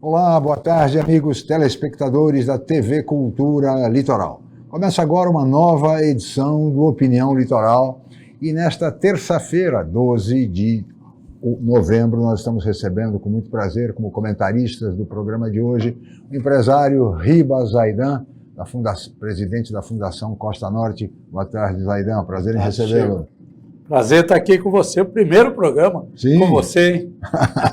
Olá, boa tarde, amigos telespectadores da TV Cultura Litoral. Começa agora uma nova edição do Opinião Litoral e nesta terça-feira, 12 de novembro, nós estamos recebendo com muito prazer, como comentaristas do programa de hoje, o empresário Ribas Zaidan, presidente da Fundação Costa Norte. Boa tarde, Zaidan, prazer em recebê-lo. Prazer estar aqui com você, o primeiro programa com você, hein?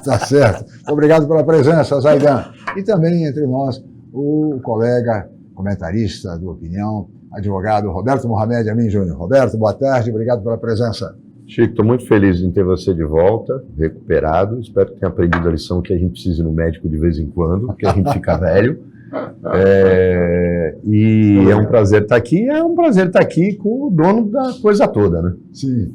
Tá certo. Obrigado pela presença, Zaidan. E também entre nós o colega comentarista do Opinião, advogado Roberto Mohamed Amin Júnior. Roberto, boa tarde, obrigado pela presença. Chico, estou muito feliz em ter você de volta, recuperado. Espero que tenha aprendido a lição que a gente precisa ir no médico de vez em quando, porque a gente fica velho. E é um prazer estar aqui, com o dono da coisa toda, né? Sim.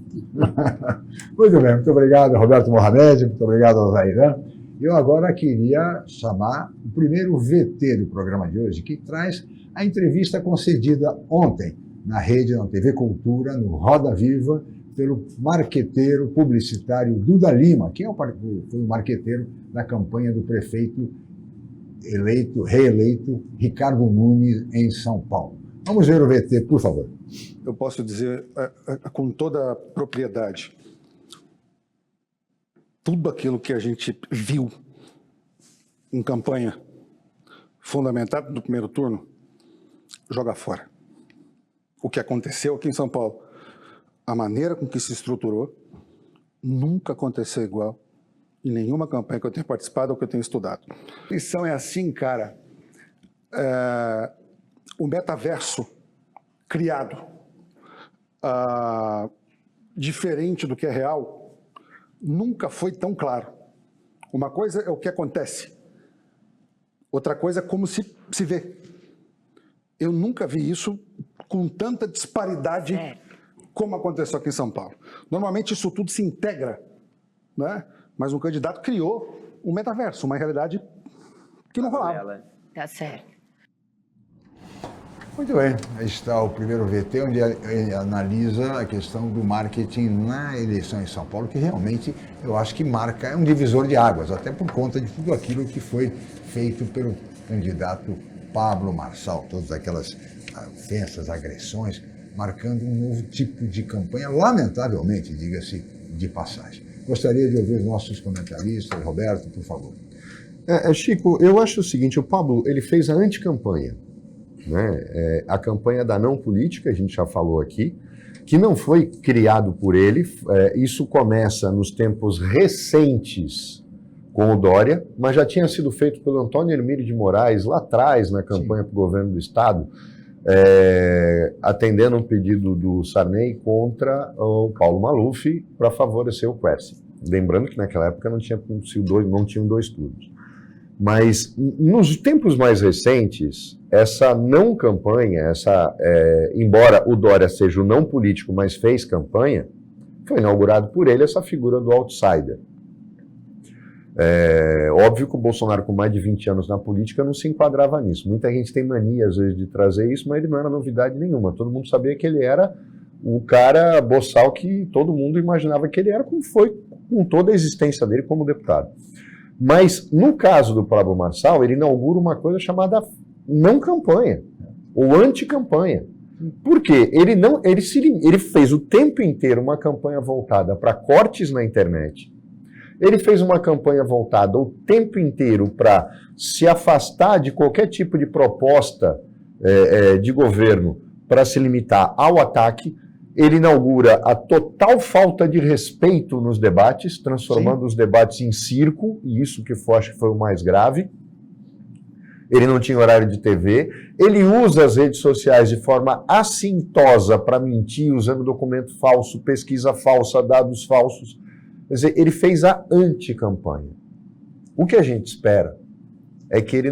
Muito bem, muito obrigado, Roberto Mohamed, muito obrigado, Zaidan. Eu agora queria chamar o primeiro VT do programa de hoje, que traz a entrevista concedida ontem na TV Cultura, no Roda Viva, pelo marqueteiro publicitário Duda Lima, que foi o marqueteiro da campanha do prefeito reeleito Ricardo Nunes em São Paulo. Vamos ver o VT, por favor. Eu posso dizer com toda a propriedade, tudo aquilo que a gente viu em campanha fundamentada no primeiro turno, joga fora. O que aconteceu aqui em São Paulo, a maneira com que se estruturou, nunca aconteceu igual em nenhuma campanha que eu tenha participado ou que eu tenha estudado. A lição é assim, cara, o metaverso criado, diferente do que é real, nunca foi tão claro. Uma coisa é o que acontece, outra coisa é como se vê. Eu nunca vi isso com tanta disparidade como aconteceu aqui em São Paulo. Normalmente isso tudo se integra, né? Mas um candidato criou um metaverso, uma realidade que não rolava. Tá certo. Muito bem, aí está o primeiro VT, onde ele analisa a questão do marketing na eleição em São Paulo, que realmente eu acho que é um divisor de águas, até por conta de tudo aquilo que foi feito pelo candidato Pablo Marçal, todas aquelas ofensas, agressões, marcando um novo tipo de campanha, lamentavelmente, diga-se de passagem. Gostaria de ouvir os nossos comentaristas. Roberto, por favor. Chico, eu acho o seguinte, o Pablo, ele fez a anticampanha, né? A campanha da não política, a gente já falou aqui, que não foi criado por ele, isso começa nos tempos recentes com o Dória, mas já tinha sido feito pelo Antônio Hermílio de Moraes lá atrás, na campanha para o governo do Estado, atendendo um pedido do Sarney contra o Paulo Maluf para favorecer o Quercy. Lembrando que naquela época não tinham dois turnos. Mas nos tempos mais recentes, essa não campanha, embora o Dória seja o não político, mas fez campanha, foi inaugurado por ele essa figura do outsider. Óbvio que o Bolsonaro, com mais de 20 anos na política, não se enquadrava nisso. Muita gente tem mania, às vezes, de trazer isso, mas ele não era novidade nenhuma. Todo mundo sabia que ele era o cara boçal que todo mundo imaginava que ele era, como foi com toda a existência dele como deputado. Mas, no caso do Pablo Marçal, ele inaugura uma coisa chamada não campanha, ou anticampanha. Por quê? Ele fez o tempo inteiro uma campanha voltada para cortes na internet. Ele fez uma campanha voltada o tempo inteiro para se afastar de qualquer tipo de proposta de governo para se limitar ao ataque. Ele inaugura a total falta de respeito nos debates, transformando os debates em circo, e isso que acho que foi o mais grave. Ele não tinha horário de TV. Ele usa as redes sociais de forma assintosa para mentir, usando documento falso, pesquisa falsa, dados falsos. Quer dizer, ele fez a anticampanha. O que a gente espera é que ele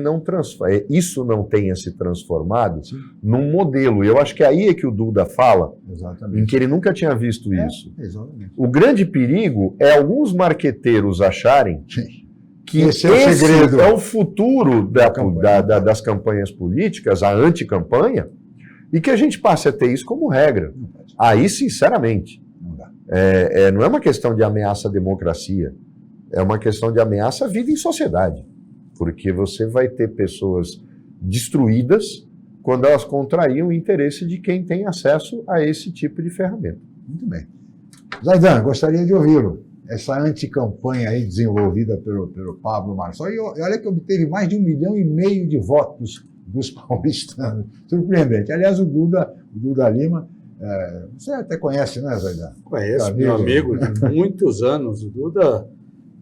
isso não tenha se transformado num modelo. E eu acho que aí é que o Duda fala, em que ele nunca tinha visto isso. Exatamente. O grande perigo é alguns marqueteiros acharem que esse é o segredo. é o futuro das campanhas políticas, a anticampanha, e que a gente passe a ter isso como regra. Aí, sinceramente, Não dá. não é uma questão de ameaça à democracia, é uma questão de ameaça à vida em sociedade, porque você vai ter pessoas destruídas quando elas contrariam o interesse de quem tem acesso a esse tipo de ferramenta. Muito bem. Zaidan, gostaria de ouvi-lo. Essa anticampanha aí desenvolvida pelo Pablo Marçal, e olha que obteve mais de 1,5 milhão de votos dos paulistanos. Surpreendente. Aliás, o Duda Lima, você até conhece, né, Zaidan? Conheço, meu amigo de muitos anos. O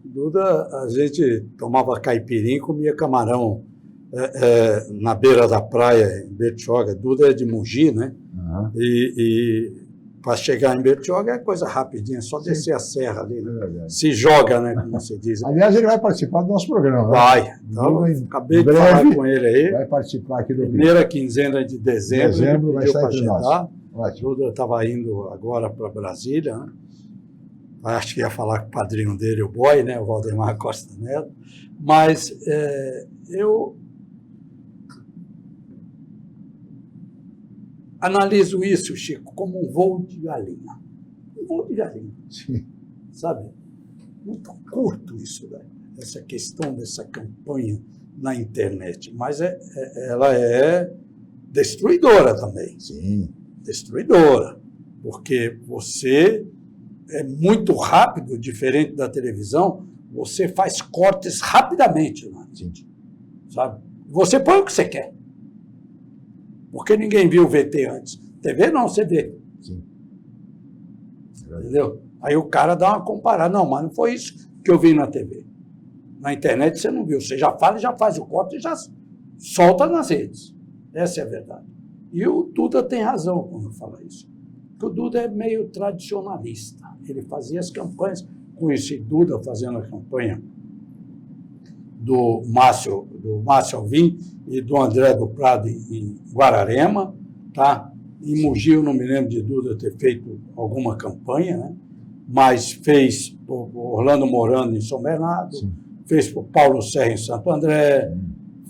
Duda, a gente tomava caipirinha e comia camarão na beira da praia, em Bertioga. Duda é de Mogi, né? Uhum. E para chegar em Bertioga é coisa rapidinha, é só descer a serra ali, né? É Se joga, né, como se diz. Aliás, ele vai participar do nosso programa. Vai. Então, acabei de falar com ele aí. Vai participar aqui do Primeira quinzena de dezembro, vai estar entre nós. O Duda estava indo agora para Brasília, né? Acho que ia falar com o padrinho dele, o boy, né, o Valdemar Costa Neto. Mas eu analiso isso, Chico, como um voo de galinha. Um voo de galinha. Sim. Sabe? Muito curto isso, né? Essa questão dessa campanha na internet. Mas ela é destruidora também. Sim. Destruidora. Porque você é muito rápido, diferente da televisão, você faz cortes rapidamente, né? Sim. Sabe? Você põe o que você quer. Porque ninguém viu o VT antes. TV não, você vê. Sim. Entendeu? Aí o cara dá uma comparada. Não, mas não foi isso que eu vi na TV. Na internet você não viu. Você já fala, já faz o corte e já solta nas redes. Essa é a verdade. E o Duda tem razão quando fala isso. Porque o Duda é meio tradicionalista. Ele fazia as campanhas. Conheci Duda fazendo a campanha do Márcio Alvim e do André do Prado em Guararema, tá? Em Mogi eu não me lembro de Duda ter feito alguma campanha, né? Mas fez o Orlando Morando em São Bernardo, Sim. fez para o Paulo Serra em Santo André,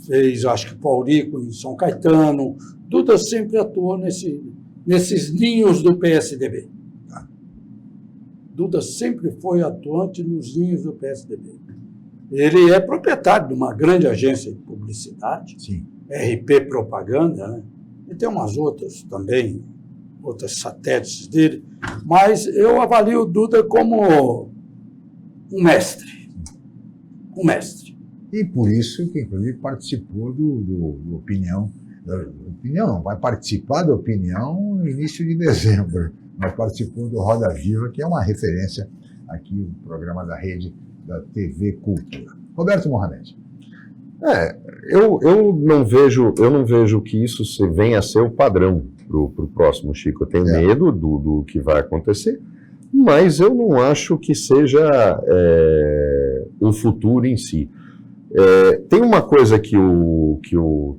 fez, acho que, Paurico em São Caetano. Duda sempre atuou nesses ninhos do PSDB. Tá? Duda sempre foi atuante nos ninhos do PSDB. Ele é proprietário de uma grande agência de publicidade, Sim. RP Propaganda, né? E tem umas outras também, outras satélites dele, mas eu avalio o Duda como um mestre. Um mestre. E por isso que, inclusive, participou do Opinião. Opinião, vai participar da Opinião no início de dezembro. Mas participou do Roda Viva, que é uma referência aqui, o programa da rede da TV Cultura. Roberto Mohamed. Eu não vejo que isso venha a ser o padrão para o próximo, Chico. Eu tenho medo do que vai acontecer, mas eu não acho que seja o futuro em si. Tem uma coisa que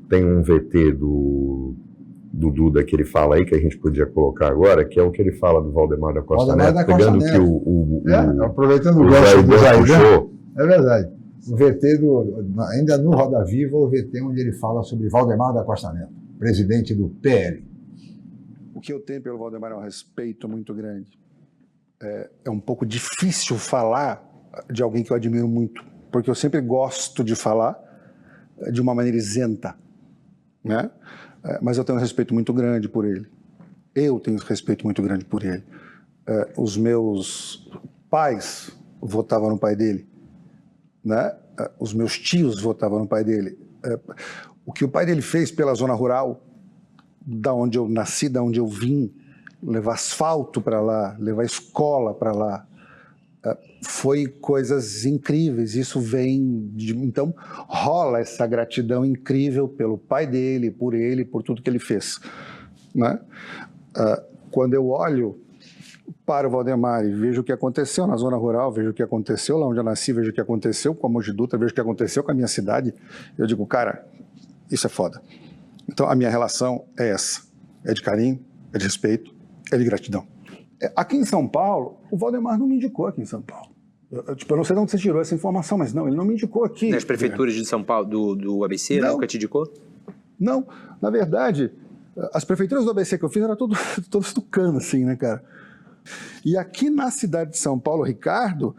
tem um VT do Duda que ele fala aí, que a gente podia colocar agora, que é o que ele fala do Valdemar da Costa Neto, pegando que aproveitando o gancho do Zaidan puxou. É verdade. O VT ainda no Roda Viva, o VT onde ele fala sobre Valdemar da Costa Neto, presidente do PL. O que eu tenho pelo Valdemar é um respeito muito grande. É um pouco difícil falar de alguém que eu admiro muito, porque eu sempre gosto de falar de uma maneira isenta, né? Mas eu tenho um respeito muito grande por ele. Eu tenho um respeito muito grande por ele. Os meus pais votavam no pai dele, né? Os meus tios votavam no pai dele. O que o pai dele fez pela zona rural, da onde eu nasci, da onde eu vim, levar asfalto para lá, levar escola para lá, foi coisas incríveis. Isso vem então rola essa gratidão incrível pelo pai dele, por tudo que ele fez, né? Quando eu olho para o Valdemar e vejo o que aconteceu na zona rural, vejo o que aconteceu lá onde eu nasci, vejo o que aconteceu com a Mogi Dutra, vejo o que aconteceu com a minha cidade, eu digo, cara, isso é foda. Então a minha relação é essa, é de carinho, é de respeito, é de gratidão. Aqui em São Paulo, o Valdemar não me indicou aqui em São Paulo. Eu não sei de onde você tirou essa informação, mas não, ele não me indicou aqui. Nas prefeituras de São Paulo, do ABC, Não. nunca te indicou? Não, na verdade, as prefeituras do ABC que eu fiz eram todas tucano, assim, né, cara? E aqui na cidade de São Paulo, Ricardo,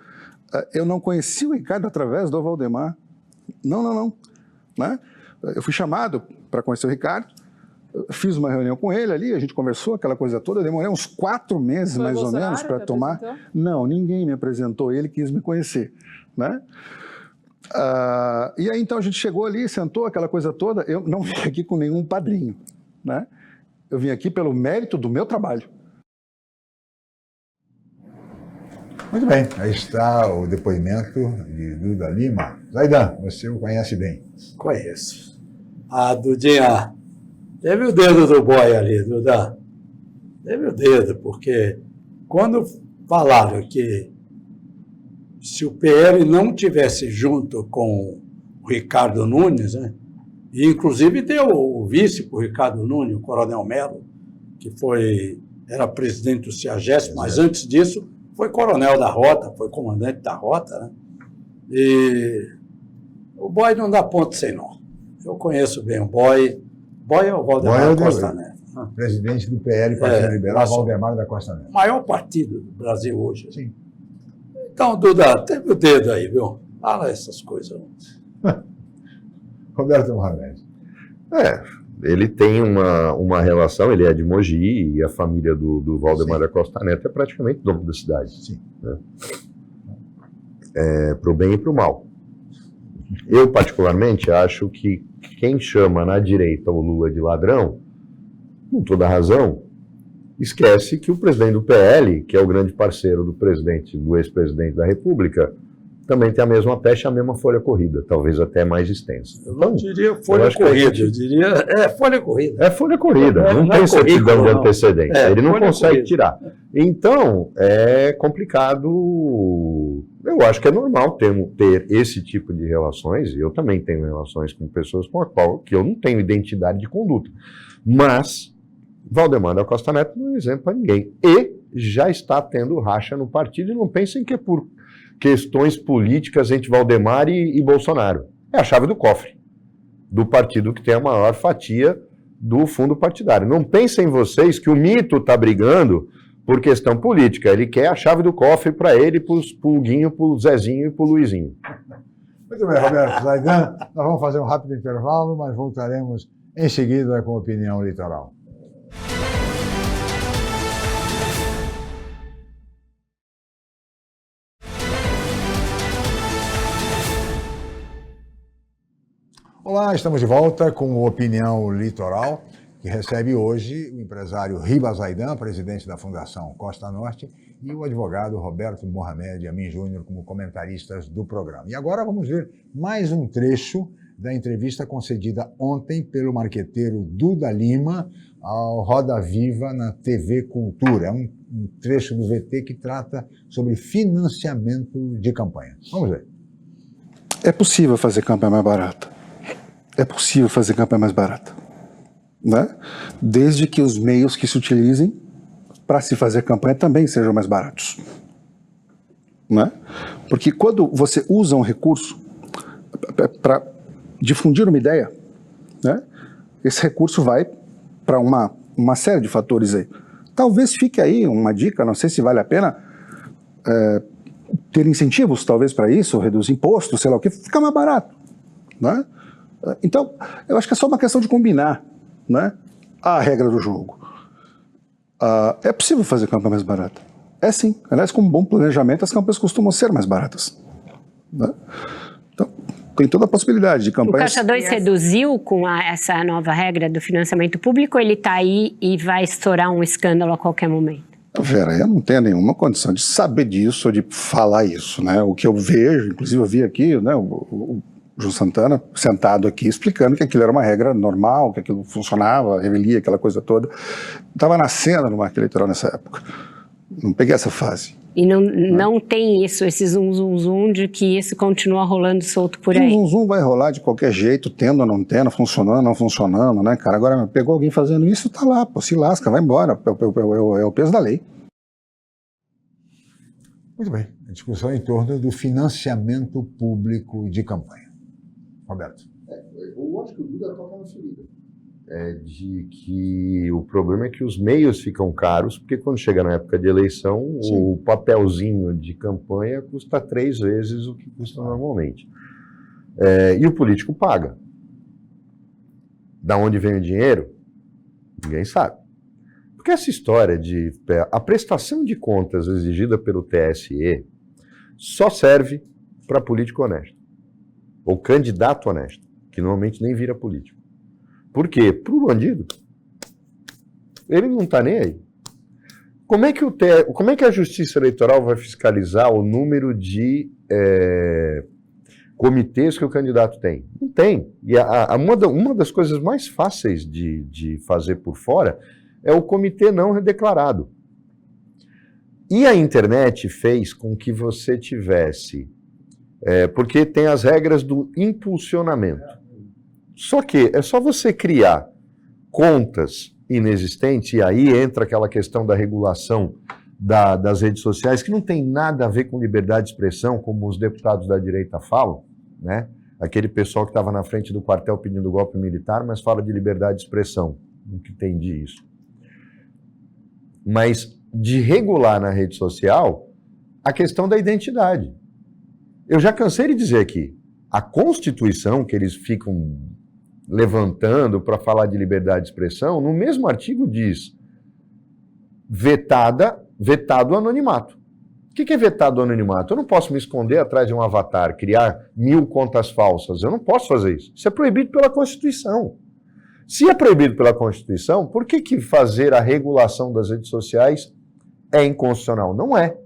eu não conheci o Ricardo através do Valdemar. Não. Né? Eu fui chamado para conhecer o Ricardo, fiz uma reunião com ele ali, a gente conversou, aquela coisa toda, eu demorei uns 4 meses, Foi mais ou Bolsonaro menos, para que tomar... apresentou? Não, ninguém me apresentou, ele quis me conhecer, né? E aí, então, a gente chegou ali, sentou, aquela coisa toda, eu não vim aqui com nenhum padrinho, né? Eu vim aqui pelo mérito do meu trabalho. Muito bem, aí está o depoimento de Duda Lima. Zaidan, você o conhece bem. Conheço. Dudinha, teve o dedo do boy ali, Duda. Teve o dedo, porque quando falaram que se o PL não tivesse junto com o Ricardo Nunes, né, e inclusive deu o vice para o Ricardo Nunes, o Coronel Melo, que era presidente do CEAGESP, mas antes disso foi coronel da Rota, foi comandante da Rota, né? E o boy não dá ponto sem nó. Eu conheço bem o boy. Boy é o Valdemar da Costa Neto. Presidente do PL, Partido Liberal, nossa, Valdemar da Costa Neto. O maior partido do Brasil hoje. Sim. Então, Duda, teve o dedo aí, viu? Fala essas coisas. Roberto Mohamed. Ele tem uma relação, ele é de Mogi, e a família do Valdemar Sim. da Costa Neto é praticamente dono da cidade. Sim. Né? Para o bem e para o mal. Eu, particularmente, acho que quem chama na direita o Lula de ladrão, com toda razão, esquece que o presidente do PL, que é o grande parceiro do ex-presidente da República, também tem a mesma pecha, a mesma folha corrida, talvez até mais extensa. Eu não diria folha corrida, eu diria folha corrida. É folha corrida, não não tem é certidão currículo, de não. antecedente, ele não folha consegue corrida. tirar. Então, é complicado, eu acho que é normal ter esse tipo de relações, e eu também tenho relações com pessoas com a qual que eu não tenho identidade de conduta, mas Valdemar da Costa Neto não é exemplo para ninguém, e já está tendo racha no partido, e não pensem que é por questões políticas entre Valdemar e Bolsonaro. É a chave do cofre do partido que tem a maior fatia do fundo partidário. Não pensem vocês que o mito está brigando por questão política. Ele quer a chave do cofre para ele, para o Guinho, para o Zezinho e para o Luizinho. Muito bem, Roberto Zaidan. Nós vamos fazer um rápido intervalo, mas voltaremos em seguida com a opinião litoral. Olá, estamos de volta com o Opinião Litoral, que recebe hoje o empresário Riba Zaidan, presidente da Fundação Costa Norte, e o advogado Roberto Mohamed Amin Júnior como comentaristas do programa. E agora vamos ver mais um trecho da entrevista concedida ontem pelo marqueteiro Duda Lima ao Roda Viva na TV Cultura. É um trecho do VT que trata sobre financiamento de campanha. Vamos ver. É possível fazer campanha mais barata. É possível fazer campanha mais barata, né? Desde que os meios que se utilizem para se fazer campanha também sejam mais baratos, né? Porque quando você usa um recurso para difundir uma ideia, né, esse recurso vai para uma série de fatores aí. Talvez fique aí uma dica, não sei se vale a pena ter incentivos talvez para isso, reduzir impostos, sei lá o que, fica mais barato, né? Então, eu acho que é só uma questão de combinar, né, a regra do jogo. É possível fazer campanha mais barata. É sim. Aliás, com um bom planejamento, as campanhas costumam ser mais baratas, né? Então, tem toda a possibilidade de campanhas... O Caixa 2 reduziu com essa nova regra do financiamento público, ou ele está aí e vai estourar um escândalo a qualquer momento? Vera, eu não tenho nenhuma condição de saber disso ou de falar isso, né? O que eu vejo, inclusive eu vi aqui, né, o João Santana sentado aqui explicando que aquilo era uma regra normal, que aquilo funcionava, revelia, aquela coisa toda. Estava nascendo no marco eleitoral nessa época. Não peguei essa fase. E não tem isso, esse zum de que isso continua rolando solto por aí? Zum vai rolar de qualquer jeito, tendo ou não tendo, funcionando, não funcionando, né, cara? Agora, pegou alguém fazendo isso, tá lá, pô, se lasca, vai embora, é o peso da lei. Muito bem. A discussão em torno do financiamento público de campanha. Roberto. Eu acho que o Duda toca na ferida. De que o problema é que os meios ficam caros, porque quando chega na época de eleição, Sim. o papelzinho de campanha custa 3 vezes o que custa normalmente. E o político paga. Da onde vem o dinheiro? Ninguém sabe. Porque essa história de... A prestação de contas exigida pelo TSE só serve para político honesto. Ou candidato honesto, que normalmente nem vira político. Por quê? Para o bandido, ele não está nem aí. Como é que a Justiça Eleitoral vai fiscalizar o número de comitês que o candidato tem? Não tem. E uma das coisas mais fáceis de fazer por fora é o comitê não declarado. E a internet fez com que você tivesse... porque tem as regras do impulsionamento. Só que é só você criar contas inexistentes, e aí entra aquela questão da regulação das redes sociais, que não tem nada a ver com liberdade de expressão, como os deputados da direita falam, né? Aquele pessoal que estava na frente do quartel pedindo golpe militar, mas fala de liberdade de expressão. Nunca entendi isso. Mas de regular na rede social a questão da identidade. Eu já cansei de dizer aqui, a Constituição, que eles ficam levantando para falar de liberdade de expressão, no mesmo artigo diz vetado o anonimato. O que é vetado o anonimato? Eu não posso me esconder atrás de um avatar, criar 1000 contas falsas. Eu não posso fazer isso. Isso é proibido pela Constituição. Se é proibido pela Constituição, por que fazer a regulação das redes sociais é inconstitucional? Não é.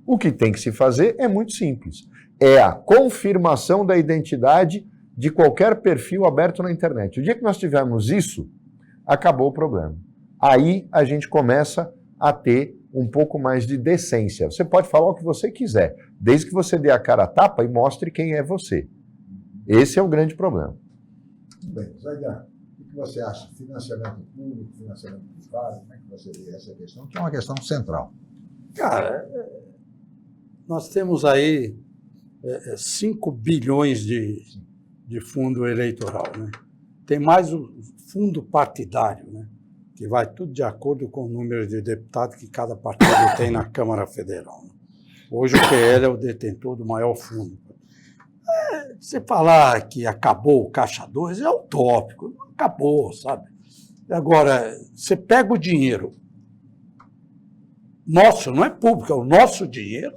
O que tem que se fazer é muito simples. É a confirmação da identidade de qualquer perfil aberto na internet. O dia que nós tivermos isso, acabou o problema. Aí a gente começa a ter um pouco mais de decência. Você pode falar o que você quiser, desde que você dê a cara a tapa e mostre quem é você. Esse é o grande problema. Muito bem. Zaidan, o que você acha? Financiamento público, financiamento privado, como é que você vê essa questão? Que é uma questão central. Cara, nós temos aí 5 bilhões de fundo eleitoral, né? Tem mais o fundo partidário, né? Que vai tudo de acordo com o número de deputados que cada partido tem na Câmara Federal, né? Hoje o PL é o detentor do maior fundo. Você falar que acabou o Caixa 2 é utópico, não acabou, sabe? Agora, você pega o dinheiro nosso, não é público, é o nosso dinheiro,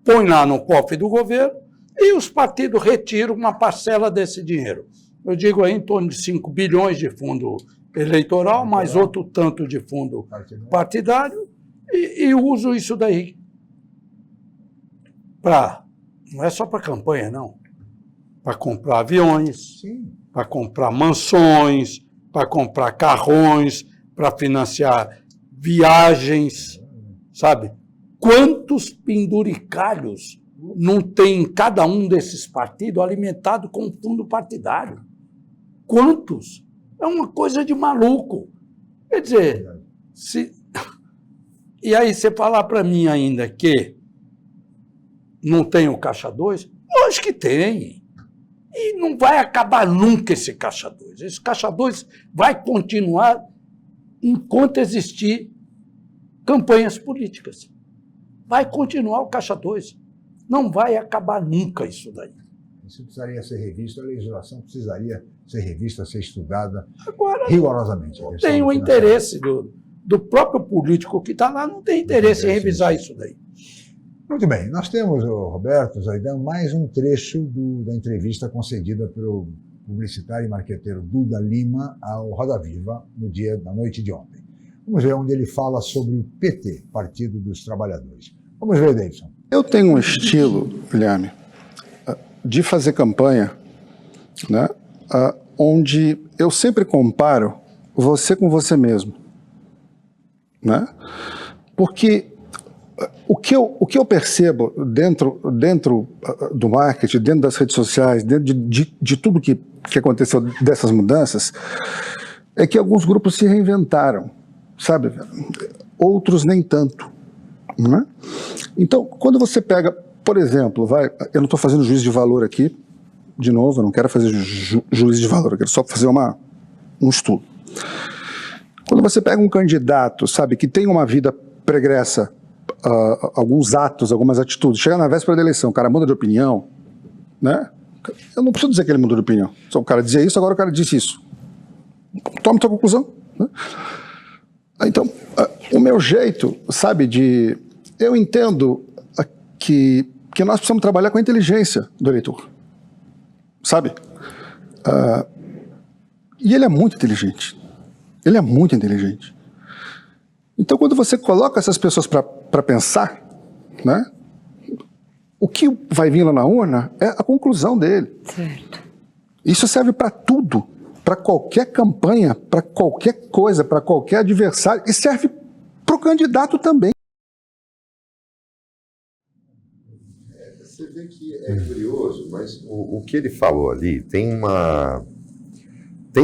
põe lá no cofre do governo e os partidos retiram uma parcela desse dinheiro. Eu digo aí em torno de 5 bilhões de fundo eleitoral, mais outro tanto de fundo partidário, e uso isso daí não é só para campanha, não, para comprar aviões, para comprar mansões, para comprar carrões, para financiar viagens, sabe? Quantos penduricalhos não tem cada um desses partidos alimentado com fundo partidário? Quantos? É uma coisa de maluco. Quer dizer, e aí você falar para mim ainda que não tem o Caixa 2? Lógico que tem. E não vai acabar nunca esse Caixa 2. Esse Caixa 2 vai continuar enquanto existir campanhas políticas. Vai continuar o Caixa 2. Não vai acabar nunca isso daí. Isso precisaria ser revisto, a legislação precisaria ser revista, ser estudada Agora, rigorosamente. Não tem o interesse do próprio político que está lá, não tem interesse em revisar isso daí. Muito bem, nós temos, Roberto, Zaidan, mais um trecho da entrevista concedida pelo publicitário e marqueteiro Duda Lima ao Roda Viva na noite de ontem. Vamos ver onde ele fala sobre o PT, Partido dos Trabalhadores. Vamos ver, Davidson. Eu tenho um estilo, Guilherme, de fazer campanha, né, onde eu sempre comparo você com você mesmo, né? Porque o que eu percebo dentro do marketing, dentro das redes sociais, dentro de tudo que aconteceu dessas mudanças, é que alguns grupos se reinventaram, sabe? Outros nem tanto, né? Então, quando você pega, por exemplo, eu não estou fazendo juízo de valor aqui, de novo, eu não quero fazer juízo de valor, eu quero só fazer um estudo. Quando você pega um candidato, sabe, que tem uma vida pregressa, alguns atos, algumas atitudes, chega na véspera da eleição, o cara muda de opinião, né? Eu não preciso dizer que ele mudou de opinião. Só o cara dizia isso, agora o cara disse isso. Tome sua conclusão, né? Então, o meu jeito, sabe, eu entendo que nós precisamos trabalhar com a inteligência do eleitor, sabe? E ele é muito inteligente. Ele é muito inteligente. Então, quando você coloca essas pessoas para pensar, né, o que vai vir lá na urna é a conclusão dele. Certo. Isso serve para tudo, para qualquer campanha, para qualquer coisa, para qualquer adversário, e serve para o candidato também. Você vê que é curioso, mas o que ele falou ali tem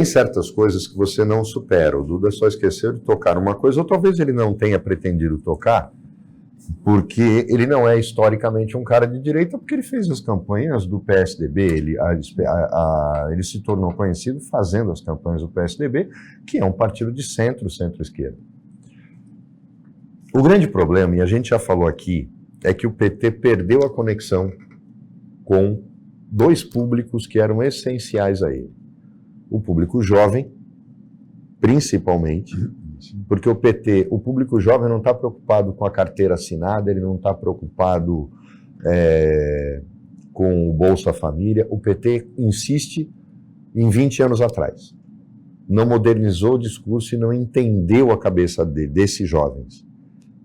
certas coisas que você não supera. O Duda só esqueceu de tocar uma coisa, ou talvez ele não tenha pretendido tocar, porque ele não é historicamente um cara de direita, porque ele fez as campanhas do PSDB, ele se tornou conhecido fazendo as campanhas do PSDB, que é um partido de centro-esquerda. O grande problema, e a gente já falou aqui, é que o PT perdeu a conexão com dois públicos que eram essenciais a ele. O público jovem, principalmente, porque o público jovem não está preocupado com a carteira assinada, ele não está preocupado com o Bolsa Família. O PT insiste em 20 anos atrás. Não modernizou o discurso e não entendeu a cabeça desses jovens.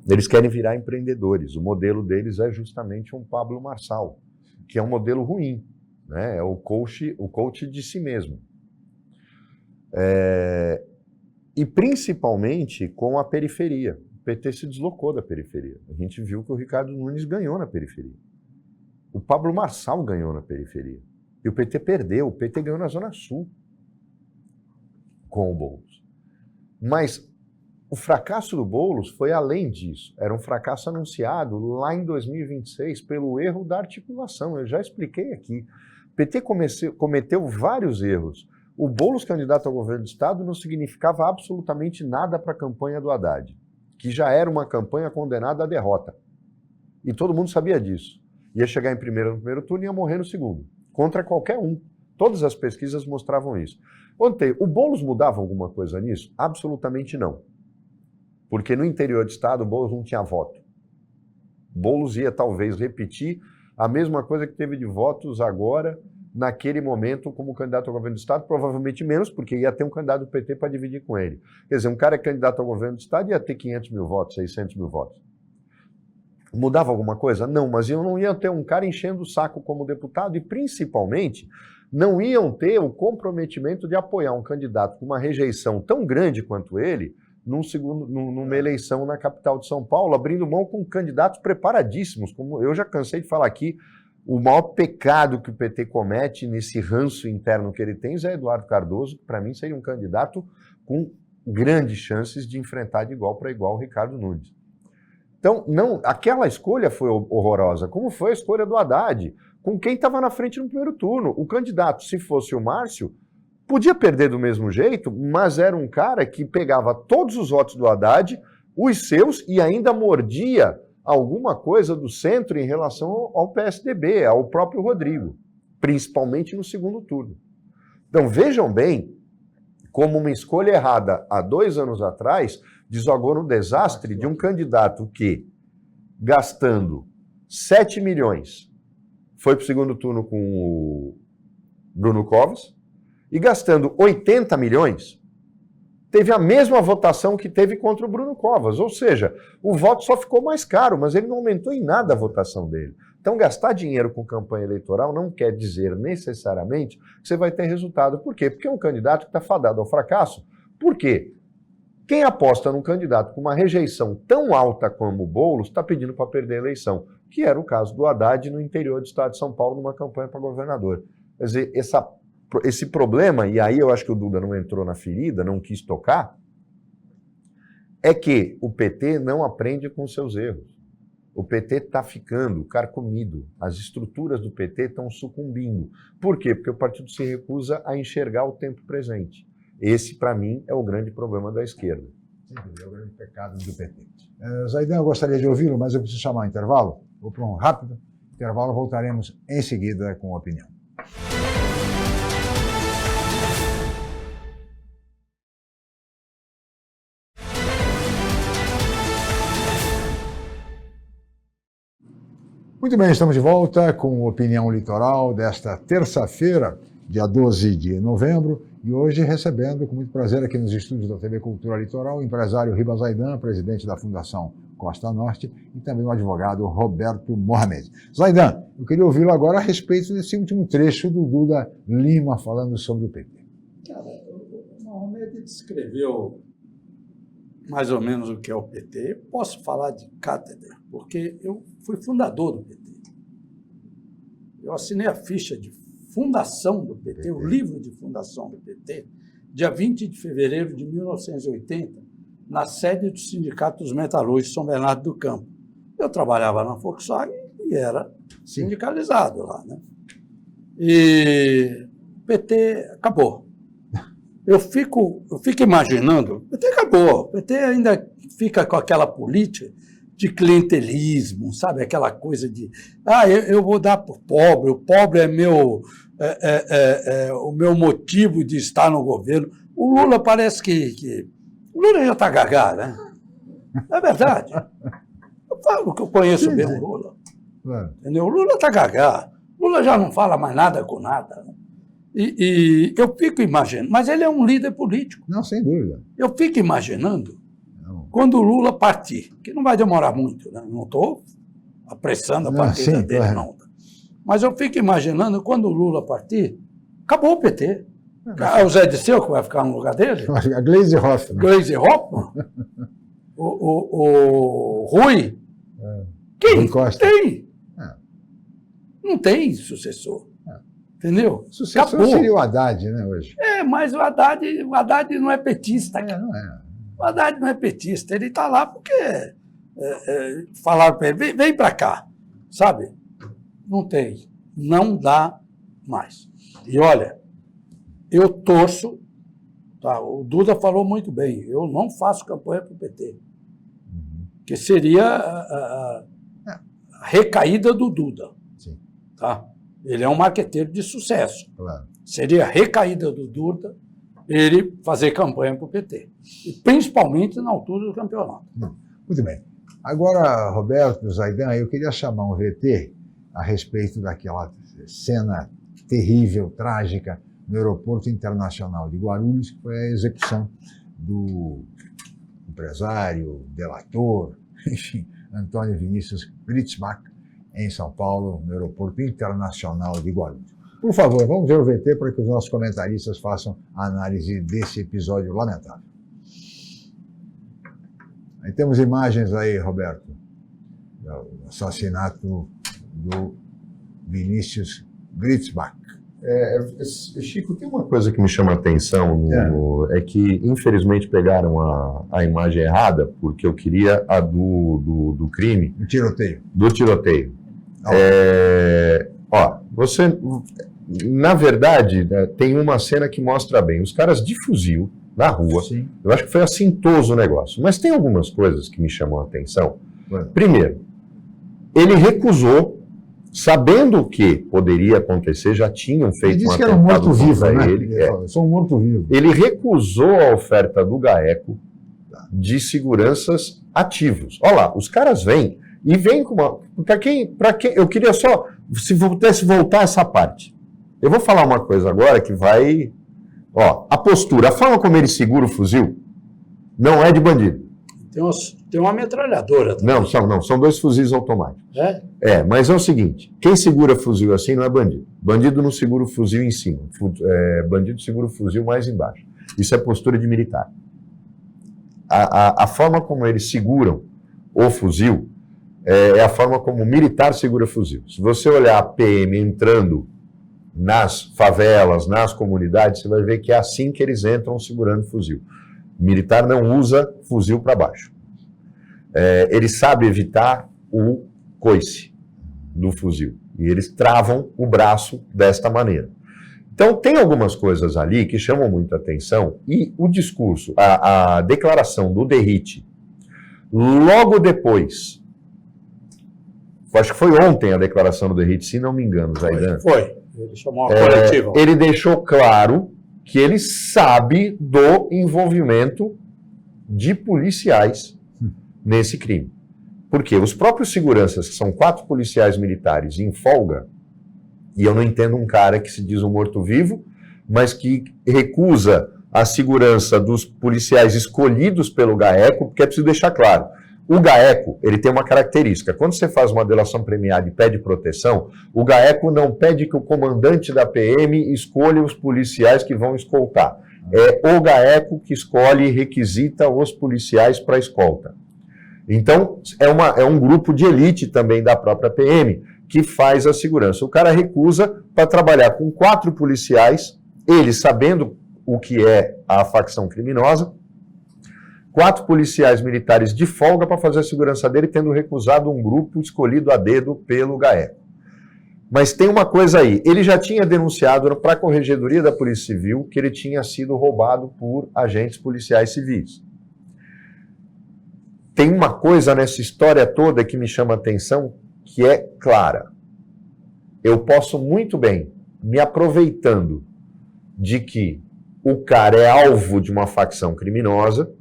Eles querem virar empreendedores. O modelo deles é justamente um Pablo Marçal, que é um modelo ruim, né? É o coach de si mesmo. E principalmente com a periferia. O PT se deslocou da periferia. A gente viu que o Ricardo Nunes ganhou na periferia. O Pablo Marçal ganhou na periferia. E o PT perdeu. O PT ganhou na Zona Sul com o Boulos. Mas o fracasso do Boulos foi além disso. Era um fracasso anunciado lá em 2026 pelo erro da articulação. Eu já expliquei aqui. O PT cometeu vários erros. O Boulos candidato ao governo do Estado não significava absolutamente nada para a campanha do Haddad, que já era uma campanha condenada à derrota. E todo mundo sabia disso. Ia chegar no primeiro turno e ia morrer no segundo, contra qualquer um. Todas as pesquisas mostravam isso. Ontem, o Boulos mudava alguma coisa nisso? Absolutamente não. Porque no interior do Estado, o Boulos não tinha voto. O Boulos ia talvez repetir a mesma coisa que teve de votos agora, naquele momento, como candidato ao governo do Estado, provavelmente menos, porque ia ter um candidato do PT para dividir com ele. Quer dizer, um cara candidato ao governo do Estado ia ter 500 mil votos, 600 mil votos. Mudava alguma coisa? Não, mas eu não ia ter um cara enchendo o saco como deputado e, principalmente, não iam ter o comprometimento de apoiar um candidato com uma rejeição tão grande quanto ele numa eleição na capital de São Paulo, abrindo mão com candidatos preparadíssimos, como eu já cansei de falar aqui. O maior pecado que o PT comete nesse ranço interno que ele tem é Eduardo Cardoso, que para mim seria um candidato com grandes chances de enfrentar de igual para igual o Ricardo Nunes. Então, aquela escolha foi horrorosa, como foi a escolha do Haddad, com quem estava na frente no primeiro turno. O candidato, se fosse o Márcio, podia perder do mesmo jeito, mas era um cara que pegava todos os votos do Haddad, os seus, e ainda mordia alguma coisa do centro em relação ao PSDB, ao próprio Rodrigo, principalmente no segundo turno. Então vejam bem como uma escolha errada há 2 anos atrás desagou no desastre de um candidato que, gastando 7 milhões, foi para o segundo turno com o Bruno Covas, e gastando 80 milhões, teve a mesma votação que teve contra o Bruno Covas, ou seja, o voto só ficou mais caro, mas ele não aumentou em nada a votação dele. Então, gastar dinheiro com campanha eleitoral não quer dizer necessariamente que você vai ter resultado. Por quê? Porque é um candidato que está fadado ao fracasso. Por quê? Quem aposta num candidato com uma rejeição tão alta como o Boulos está pedindo para perder a eleição, que era o caso do Haddad no interior do estado de São Paulo, numa campanha para governador. Quer dizer, esse problema, e aí eu acho que o Duda não entrou na ferida, não quis tocar, é que o PT não aprende com seus erros. O PT está ficando carcomido, as estruturas do PT estão sucumbindo. Por quê? Porque o partido se recusa a enxergar o tempo presente. Esse, para mim, é o grande problema da esquerda. É o grande pecado do PT. Zaidan, eu gostaria de ouvi-lo, mas eu preciso chamar um intervalo. Vou para um rápido intervalo, voltaremos em seguida com a opinião. Muito bem, estamos de volta com Opinião Litoral desta terça-feira, dia 12 de novembro, e hoje recebendo com muito prazer aqui nos estúdios da TV Cultura Litoral o empresário Ribas Zaidan, presidente da Fundação Costa Norte, e também o advogado Roberto Mohamed. Zaidan, eu queria ouvi-lo agora a respeito desse último trecho do Duda Lima falando sobre o PT. Cara, o Mohamed descreveu mais ou menos o que é o PT. Eu posso falar de cátedra, porque eu fui fundador do PT. Eu assinei a ficha de fundação do PT, o livro de fundação do PT, dia 20 de fevereiro de 1980, na sede do Sindicato dos Metalúrgicos de São Bernardo do Campo. Eu trabalhava na Volkswagen e era sindicalizado lá, né? E o PT acabou. Eu fico imaginando, o PT acabou, o PT ainda fica com aquela política de clientelismo, sabe? Aquela coisa de, eu vou dar para o pobre é o meu motivo de estar no governo. O Lula parece que o Lula já está gagá, né? É verdade. Eu falo que eu conheço bem o Lula. Entendeu? O Lula está gagá. O Lula já não fala mais nada com nada, né? E eu fico imaginando, mas ele é um líder político. Não, sem dúvida. Eu fico imaginando quando o Lula partir, que não vai demorar muito, né? Não estou apressando a partida dele, não. Mas eu fico imaginando quando o Lula partir, acabou o PT. É o Zé Disseu que vai ficar no lugar dele? A Gleisi Hoffmann. Gleisi Hoffmann? o Rui? Quem? Rui Costa. Tem. Não tem sucessor. Entendeu? Sucessor seria o Haddad, né, hoje? Mas o Haddad não é petista. Não é. O Haddad não é petista. Ele está lá porque falaram para ele, vem para cá, sabe? Não tem. Não dá mais. E olha, eu torço, tá? O Duda falou muito bem, eu não faço campanha para o PT, que seria a recaída do Duda. Sim. Tá? Ele é um marqueteiro de sucesso. Claro. Seria a recaída do Duda ele fazer campanha para o PT. E principalmente na altura do campeonato. Muito bem. Agora, Roberto, Zaidan, eu queria chamar um VT a respeito daquela cena terrível, trágica, no Aeroporto Internacional de Guarulhos, que foi a execução do empresário, delator, enfim, Antônio Vinícius Gritzbach, em São Paulo, no Aeroporto Internacional de Guarulhos. Por favor, vamos ver o VT para que os nossos comentaristas façam a análise desse episódio lamentável. Aí temos imagens aí, Roberto, do assassinato do Vinícius Gritzbach. Chico, tem uma coisa que me chama a atenção, é que infelizmente pegaram a imagem errada, porque eu queria a do crime. Do tiroteio. Do tiroteio. Você, na verdade, tem uma cena que mostra bem, os caras de fuzil na rua. Sim. Eu acho que foi assintoso o negócio, mas tem algumas coisas que me chamam a atenção. Primeiro, ele recusou, sabendo o que poderia acontecer, já tinham feito um atentado contra ele. Eu sou um morto-vivo. Ele recusou a oferta do GAECO de seguranças ativos. Olha lá, os caras vêm e vêm com uma... Para quem? Eu queria só, se pudesse voltar essa parte. Eu vou falar uma coisa agora que vai... a postura, a forma como ele segura o fuzil, não é de bandido. Tem uma metralhadora também. Não, são dois fuzis automáticos. É? Mas é o seguinte, quem segura fuzil assim não é bandido. Bandido não segura o fuzil em cima, bandido segura o fuzil mais embaixo. Isso é postura de militar. A forma como eles seguram o fuzil é a forma como o militar segura fuzil. Se você olhar a PM entrando nas favelas, nas comunidades, você vai ver que é assim que eles entram segurando fuzil. O militar não usa fuzil para baixo. Ele sabe evitar o coice do fuzil. E eles travam o braço desta maneira. Então, tem algumas coisas ali que chamam muita atenção, e o discurso, a declaração do Derrite, logo depois, acho que foi ontem a declaração do Derrite, se não me engano, Zaidan. Foi. Ele chamou uma coletiva. Ele deixou claro que ele sabe do envolvimento de policiais nesse crime. Porque os próprios seguranças, que são 4 policiais militares em folga, e eu não entendo um cara que se diz um morto-vivo, mas que recusa a segurança dos policiais escolhidos pelo GAECO, porque é preciso deixar claro, o GAECO, ele tem uma característica, quando você faz uma delação premiada e pede proteção, o GAECO não pede que o comandante da PM escolha os policiais que vão escoltar. É o GAECO que escolhe e requisita os policiais para escolta. Então, é um grupo de elite também da própria PM que faz a segurança. O cara recusa para trabalhar com 4 policiais, ele sabendo o que é a facção criminosa, 4 policiais militares de folga para fazer a segurança dele, tendo recusado um grupo escolhido a dedo pelo GAECO. Mas tem uma coisa aí, ele já tinha denunciado para a Corregedoria da Polícia Civil que ele tinha sido roubado por agentes policiais civis. Tem uma coisa nessa história toda que me chama a atenção, que é clara. Eu posso muito bem, me aproveitando de que o cara é alvo de uma facção criminosa,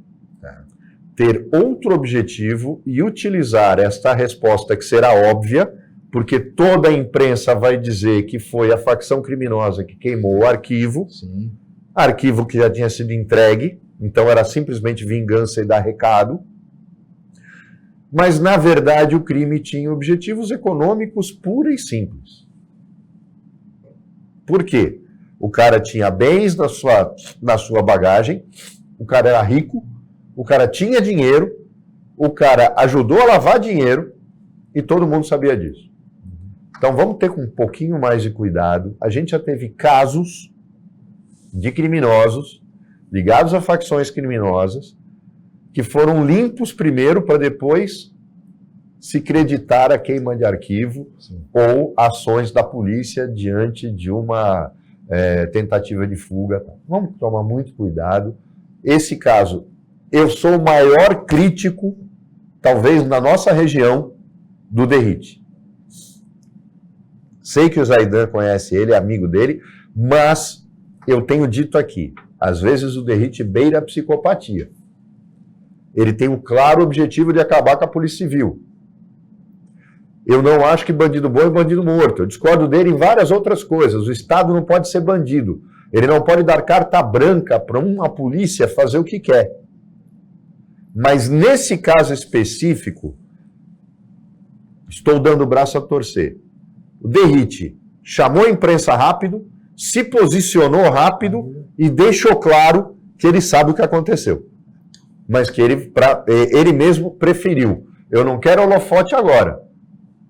ter outro objetivo e utilizar esta resposta que será óbvia, porque toda a imprensa vai dizer que foi a facção criminosa que queimou o arquivo, Sim. arquivo que já tinha sido entregue, então era simplesmente vingança e dar recado. Mas, na verdade, o crime tinha objetivos econômicos pura e simples. Por quê? O cara tinha bens na sua bagagem, o cara era rico, o cara tinha dinheiro, o cara ajudou a lavar dinheiro e todo mundo sabia disso. Então, vamos ter com um pouquinho mais de cuidado. A gente já teve casos de criminosos ligados a facções criminosas que foram limpos primeiro para depois se creditar a queima de arquivo. Sim. Ou ações da polícia diante de uma tentativa de fuga. Vamos tomar muito cuidado. Esse caso, eu sou o maior crítico, talvez na nossa região, do Derrite. Sei que o Zaidan conhece ele, é amigo dele, mas eu tenho dito aqui, às vezes o Derrite beira a psicopatia. Ele tem um claro objetivo de acabar com a Polícia Civil. Eu não acho que bandido bom é bandido morto. Eu discordo dele em várias outras coisas. O Estado não pode ser bandido. Ele não pode dar carta branca para uma polícia fazer o que quer. Mas nesse caso específico, estou dando o braço a torcer. O Derrite chamou a imprensa rápido, se posicionou rápido e deixou claro que ele sabe o que aconteceu. Mas que ele mesmo preferiu. Eu não quero holofote agora.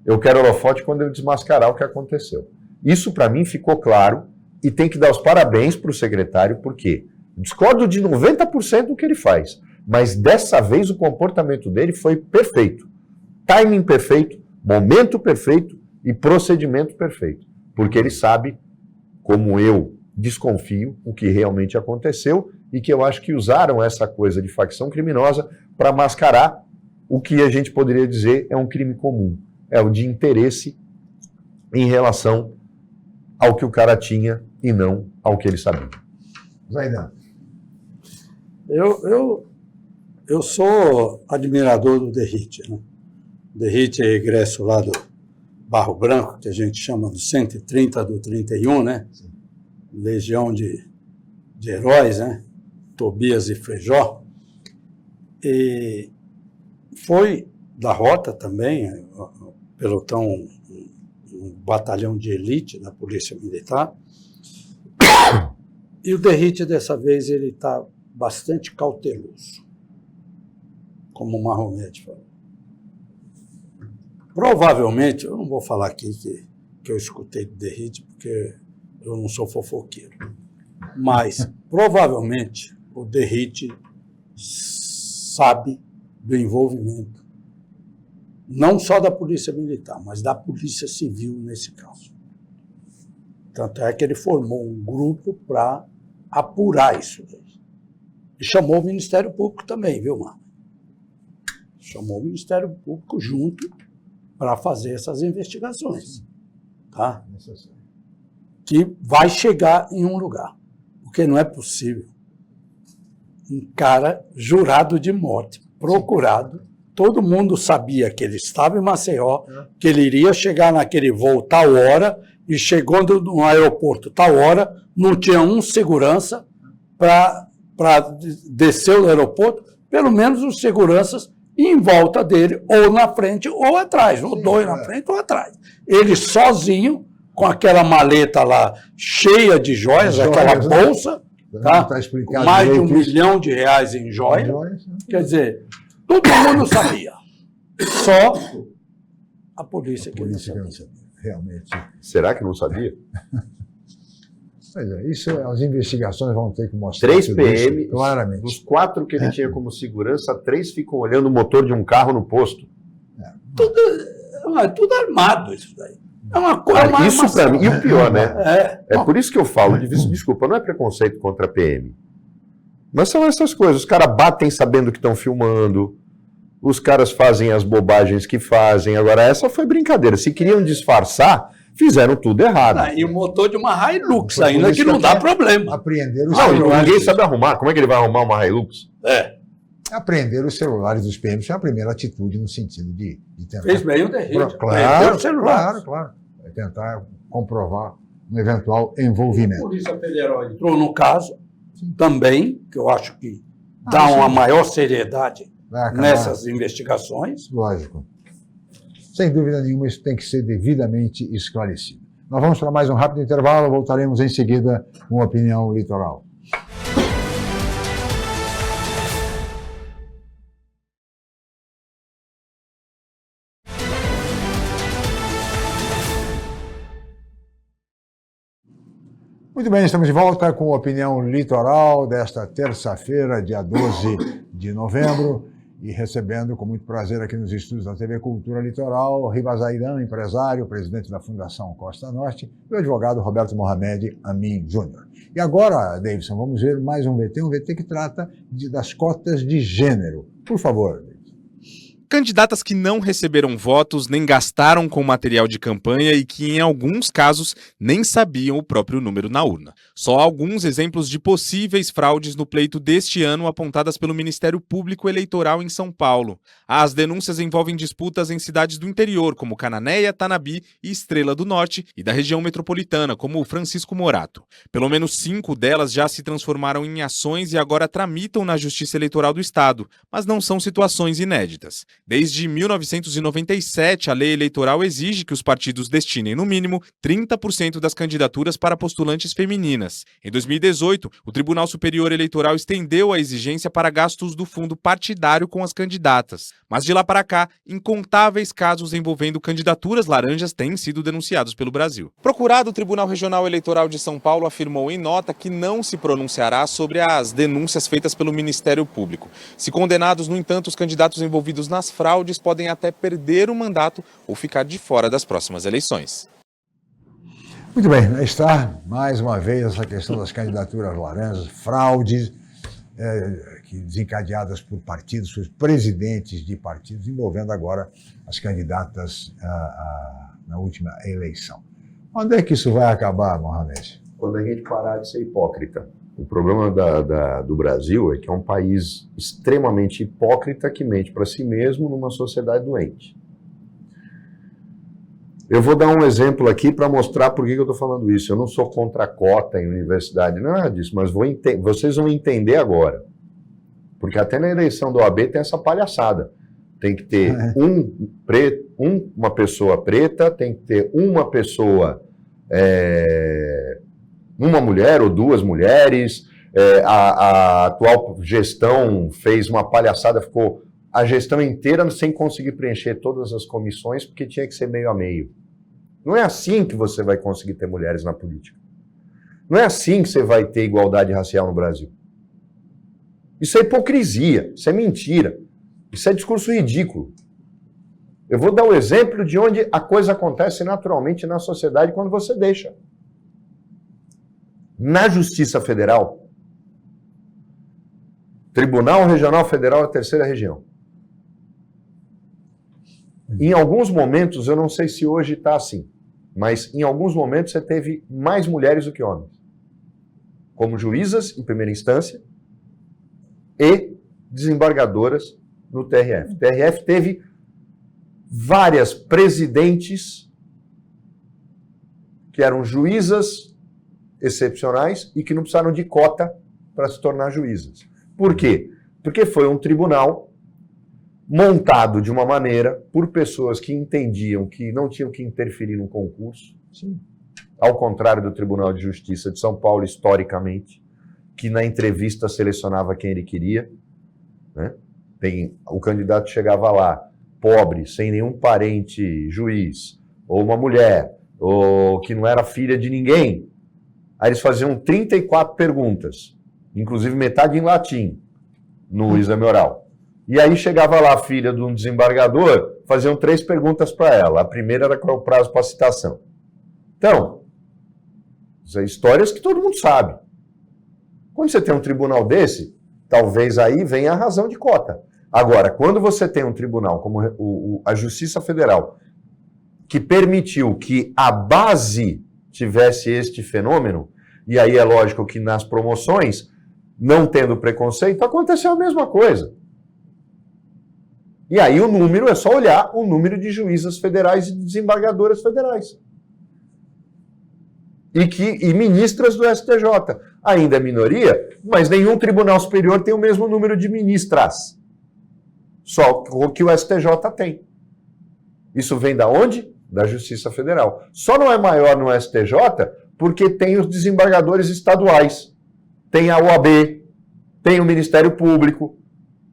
Eu quero holofote quando eu desmascarar o que aconteceu. Isso, para mim, ficou claro e tem que dar os parabéns para o secretário, porque discordo de 90% do que ele faz, mas dessa vez o comportamento dele foi perfeito. Timing perfeito, momento perfeito e procedimento perfeito. Porque ele sabe, como eu desconfio, o que realmente aconteceu e que eu acho que usaram essa coisa de facção criminosa para mascarar o que a gente poderia dizer é um crime comum. É o de interesse em relação ao que o cara tinha e não ao que ele sabia. Zaidan. Eu sou admirador do Derrite, né? O Derrite é egresso lá do Barro Branco, que a gente chama do 130 do 31, né? Sim. Legião de heróis, né? Tobias e Frejó. E foi da Rota também, pelotão, um batalhão de elite da Polícia Militar. E o Derrite, dessa vez, ele está bastante cauteloso, como o Marromete falou. Provavelmente, eu não vou falar aqui que eu escutei do Derrite, porque eu não sou fofoqueiro, mas provavelmente o Derrite sabe do envolvimento não só da Polícia Militar, mas da Polícia Civil nesse caso. Tanto é que ele formou um grupo para apurar isso. E chamou o Ministério Público também, viu, Marcos? Chamou o Ministério Público junto para fazer essas investigações. Tá? Que vai chegar em um lugar. Porque não é possível um cara jurado de morte, procurado, todo mundo sabia que ele estava em Maceió, que ele iria chegar naquele voo tal hora, e chegando no aeroporto tal hora, não tinha um segurança para descer o aeroporto, pelo menos os seguranças em volta dele, ou na frente ou atrás, ou dois na frente ou atrás. Ele sozinho, com aquela maleta lá cheia de joias, aquela bolsa, tá? Com mais de R$1 milhão em joias. Quer dizer, todo mundo sabia. Só a polícia que não sabia. Realmente. Será que não sabia? Pois é, isso as investigações vão ter que mostrar. 3 PM, isso, claramente. dos 4 que ele tinha como segurança, 3 ficam olhando o motor de um carro no posto. Tudo armado isso daí. É uma coisa isso para mim, e o pior, né? É por isso que eu falo, desculpa, não é preconceito contra a PM. Mas são essas coisas, os caras batem sabendo que estão filmando, os caras fazem as bobagens que fazem. Agora, essa foi brincadeira. Se queriam disfarçar, fizeram tudo errado. E o motor de uma Hilux ainda, que não dá problema. Apreenderam os Não, celulares. ninguém sabe arrumar. Como é que ele vai arrumar uma Hilux? Apreender os celulares dos PMs foi a primeira atitude no sentido de tentar... Fez bem o derrete. Claro. É tentar comprovar um eventual envolvimento. A Polícia Federal entrou no caso também, que eu acho que dá uma maior seriedade nessas investigações. Lógico. Sem dúvida nenhuma, isso tem que ser devidamente esclarecido. Nós vamos para mais um rápido intervalo, voltaremos em seguida com Opinião Litoral. Muito bem, estamos de volta com a Opinião Litoral desta terça-feira, dia 12 de novembro, e recebendo com muito prazer aqui nos estúdios da TV Cultura Litoral, Rivas Aidan, empresário, presidente da Fundação Costa Norte, e o advogado Roberto Mohamed Amin Júnior. E agora, Davidson, vamos ver mais um VT que trata das cotas de gênero. Por favor, Davidson. Candidatas que não receberam votos, nem gastaram com material de campanha e que, em alguns casos, nem sabiam o próprio número na urna. Só alguns exemplos de possíveis fraudes no pleito deste ano apontadas pelo Ministério Público Eleitoral em São Paulo. As denúncias envolvem disputas em cidades do interior, como Cananéia, Tanabi e Estrela do Norte, e da região metropolitana, como Francisco Morato. Pelo menos 5 delas já se transformaram em ações e agora tramitam na Justiça Eleitoral do Estado, mas não são situações inéditas. Desde 1997, a lei eleitoral exige que os partidos destinem, no mínimo, 30% das candidaturas para postulantes femininas. Em 2018, o Tribunal Superior Eleitoral estendeu a exigência para gastos do fundo partidário com as candidatas. Mas de lá para cá, incontáveis casos envolvendo candidaturas laranjas têm sido denunciados pelo Brasil. Procurado, o Tribunal Regional Eleitoral de São Paulo afirmou em nota que não se pronunciará sobre as denúncias feitas pelo Ministério Público. Se condenados, no entanto, os candidatos envolvidos nas fraudes podem até perder o mandato ou ficar de fora das próximas eleições. Muito bem, aí está mais uma vez essa questão das candidaturas laranjas, fraudes desencadeadas por partidos, por presidentes de partidos, envolvendo agora as candidatas na última eleição. Onde é que isso vai acabar, Mohamed? Quando a gente parar de ser hipócrita. O problema do Brasil é que é um país extremamente hipócrita que mente para si mesmo numa sociedade doente. Eu vou dar um exemplo aqui para mostrar por que eu estou falando isso. Eu não sou contra a cota em universidade, nada disso, mas vocês vão entender agora. Porque até na eleição do OAB tem essa palhaçada. Tem que ter uma pessoa preta, tem que ter uma pessoa... uma mulher ou 2 mulheres, a atual gestão fez uma palhaçada, ficou a gestão inteira sem conseguir preencher todas as comissões, porque tinha que ser meio a meio. Não é assim que você vai conseguir ter mulheres na política. Não é assim que você vai ter igualdade racial no Brasil. Isso é hipocrisia, isso é mentira, isso é discurso ridículo. Eu vou dar o exemplo de onde a coisa acontece naturalmente na sociedade quando você deixa. Na Justiça Federal, Tribunal Regional Federal é a 3ª região. Em alguns momentos, eu não sei se hoje está assim, mas em alguns momentos você teve mais mulheres do que homens, como juízas em primeira instância e desembargadoras no TRF. O TRF teve várias presidentes que eram juízas excepcionais e que não precisaram de cota para se tornar juízas. Por quê? Porque foi um tribunal montado de uma maneira por pessoas que entendiam que não tinham que interferir no concurso. Sim. Ao contrário do Tribunal de Justiça de São Paulo, historicamente, que na entrevista selecionava quem ele queria, né? O candidato chegava lá, pobre, sem nenhum parente juiz, ou uma mulher, ou que não era filha de ninguém. Aí eles faziam 34 perguntas, inclusive metade em latim, no exame oral. E aí chegava lá a filha de um desembargador, faziam 3 perguntas para ela. A primeira era qual é o prazo para citação. Então, são histórias que todo mundo sabe. Quando você tem um tribunal desse, talvez aí venha a razão de cota. Agora, quando você tem um tribunal como a Justiça Federal, que permitiu que a base tivesse este fenômeno, e aí é lógico que nas promoções, não tendo preconceito, aconteceu a mesma coisa. E aí o número, é só olhar o número de juízas federais e de desembargadoras federais. E ministras do STJ. Ainda é minoria, mas nenhum tribunal superior tem o mesmo número de ministras. Só o que o STJ tem. Isso vem da onde? Da Justiça Federal. Só não é maior no STJ porque tem os desembargadores estaduais. Tem a OAB, tem o Ministério Público.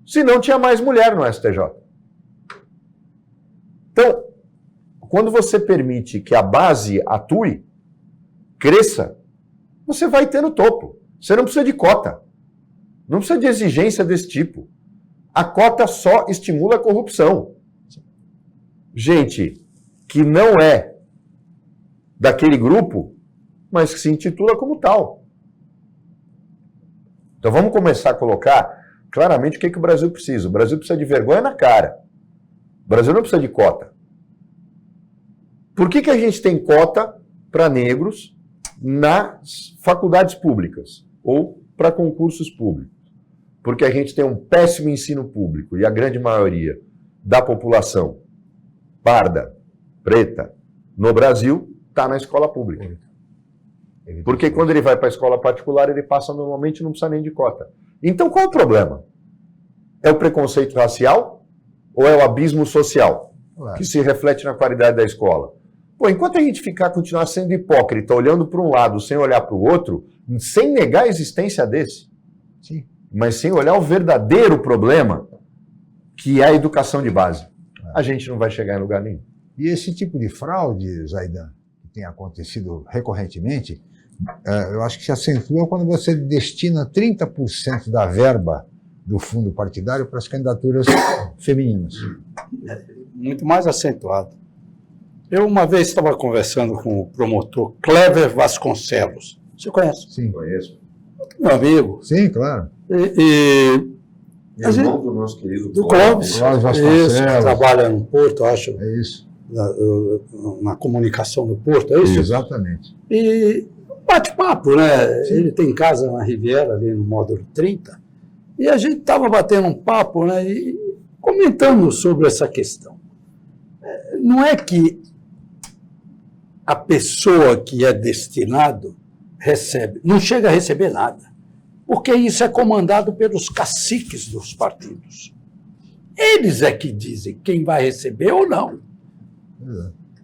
Se não, tinha mais mulher no STJ. Então, quando você permite que a base atue, cresça, você vai ter no topo. Você não precisa de cota. Não precisa de exigência desse tipo. A cota só estimula a corrupção. Gente que não é daquele grupo, mas que se intitula como tal. Então vamos começar a colocar claramente o que o Brasil precisa. O Brasil precisa de vergonha na cara. O Brasil não precisa de cota. Por que a gente tem cota para negros nas faculdades públicas ou para concursos públicos? Porque a gente tem um péssimo ensino público e a grande maioria da população parda, preta, no Brasil, está na escola pública. Porque quando ele vai para a escola particular, ele passa normalmente e não precisa nem de cota. Então qual é o problema? É o preconceito racial ou é o abismo social que se reflete na qualidade da escola? Pô, enquanto a gente continuar sendo hipócrita, olhando para um lado sem olhar para o outro, sem negar a existência desse, sim, mas sem olhar o verdadeiro problema, que é a educação de base, a gente não vai chegar em lugar nenhum. E esse tipo de fraude, Zaidan, que tem acontecido recorrentemente, eu acho que se acentua quando você destina 30% da verba do fundo partidário para as candidaturas femininas. Muito mais acentuado. Eu uma vez estava conversando com o promotor Clever Vasconcelos. Você conhece? Sim. Conheço. Meu amigo. Sim, claro. Irmão do nosso querido do Clóvis. Vasconcelos. Trabalha no Porto, acho. É isso. Na comunicação do Porto, é isso? Exatamente. E bate-papo, né? Sim. Ele tem casa na Riviera, ali no módulo 30. E a gente estava batendo um papo, né? E comentando sobre essa questão. Não é que a pessoa que é destinado recebe, não chega a receber nada, porque isso é comandado pelos caciques dos partidos. Eles é que dizem quem vai receber ou não.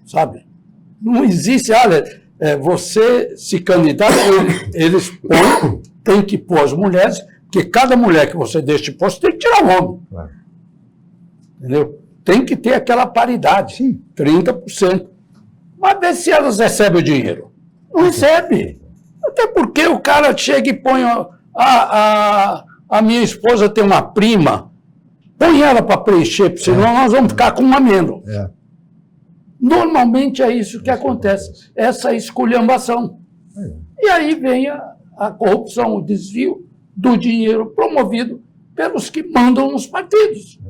Sabe? Não existe, olha, você se candidata, eles põem, tem que pôr as mulheres, que cada mulher que você deixa de posto tem que tirar o homem. Claro. Entendeu? Tem que ter aquela paridade, sim, 30%. Mas vê se elas recebem o dinheiro. Não recebe. Até porque o cara chega e põe... A minha esposa tem uma prima Põe ela para preencher, senão nós vamos ficar com uma menos. É. Normalmente é isso que acontece, essa esculhambação. E aí vem a corrupção, o desvio do dinheiro promovido pelos que mandam nos partidos.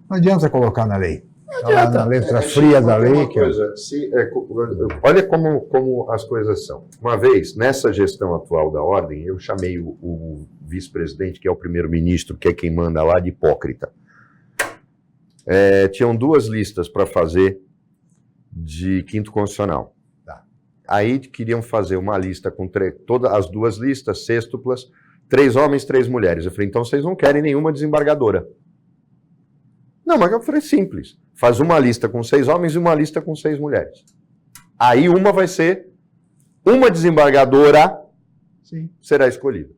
Não adianta colocar na lei. Não Tá lá adianta. na letra fria da lei. Uma Que coisa, olha como as coisas são. Uma vez, nessa gestão atual da ordem, eu chamei o vice-presidente, que é o primeiro-ministro, que é quem manda lá, de hipócrita. Tinham 2 listas para fazer de quinto constitucional. Aí queriam fazer uma lista com todas as 2 listas, sextuplas, 3 homens, 3 mulheres. Eu falei, então vocês não querem nenhuma desembargadora. Não, mas eu falei simples. Faz uma lista com 6 homens e uma lista com 6 mulheres. Aí uma vai ser, uma desembargadora será escolhida.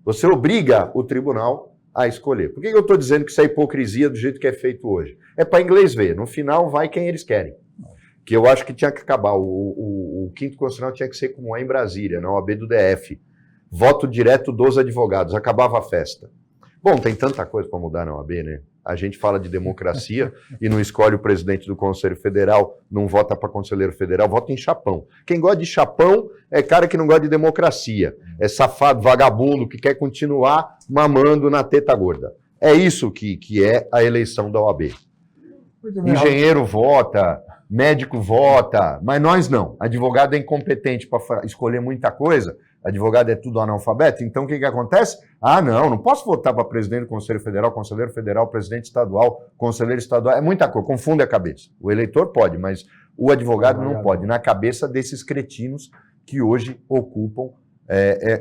Você obriga o tribunal a escolher. Por que eu estou dizendo que isso é hipocrisia do jeito que é feito hoje? É para inglês ver. No final vai quem eles querem. Que eu acho que tinha que acabar. O quinto constitucional tinha que ser como é em Brasília, na OAB do DF. Voto direto dos advogados. Acabava a festa. Bom, tem tanta coisa para mudar na OAB, né? A gente fala de democracia e não escolhe o presidente do Conselho Federal, não vota para conselheiro federal, vota em chapão. Quem gosta de chapão é cara que não gosta de democracia. É safado, vagabundo, que quer continuar mamando na teta gorda. É isso que é a eleição da OAB. Engenheiro vota, médico vota, mas nós não. Advogado é incompetente para escolher muita coisa. Advogado é tudo analfabeto. Então, o que acontece? Não posso votar para presidente do Conselho Federal, conselheiro federal, presidente estadual, conselheiro estadual. É muita coisa, confunde a cabeça. O eleitor pode, mas o advogado não pode. Na cabeça desses cretinos que hoje ocupam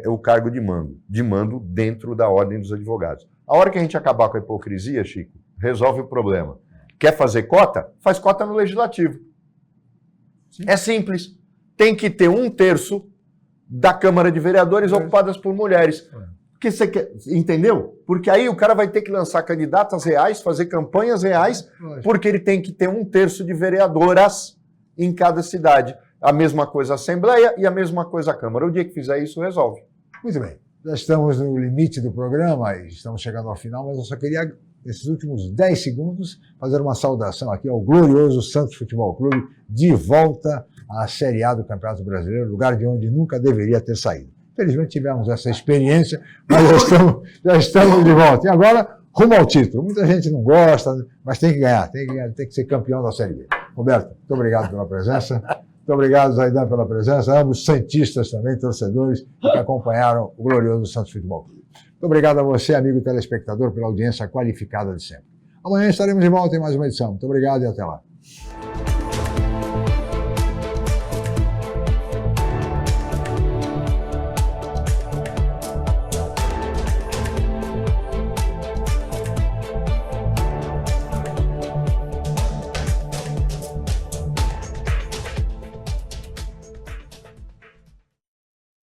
o cargo de mando dentro da ordem dos advogados. A hora que a gente acabar com a hipocrisia, Chico, resolve o problema. Quer fazer cota? Faz cota no legislativo. Sim. É simples. Tem que ter 1/3 da Câmara de Vereadores ocupadas por mulheres. Porque você quer, entendeu? Porque aí o cara vai ter que lançar candidatas reais, fazer campanhas reais, porque ele tem que ter 1/3 de vereadoras em cada cidade. A mesma coisa a Assembleia e a mesma coisa a Câmara. O dia que fizer isso, resolve. Muito bem. Já estamos no limite do programa e estamos chegando ao final, mas eu só queria, nesses últimos 10 segundos, fazer uma saudação aqui ao glorioso Santos Futebol Clube, de volta à Série A do Campeonato Brasileiro, lugar de onde nunca deveria ter saído. Felizmente tivemos essa experiência, mas já estamos de volta. E agora, rumo ao título. Muita gente não gosta, mas tem que ganhar, tem que ser campeão da Série B. Roberto, muito obrigado pela presença. Muito obrigado, Zaidan, pela presença. Ambos santistas também, torcedores, que acompanharam o glorioso Santos Futebol Clube. Muito obrigado a você, amigo telespectador, pela audiência qualificada de sempre. Amanhã estaremos de volta em mais uma edição. Muito obrigado e até lá.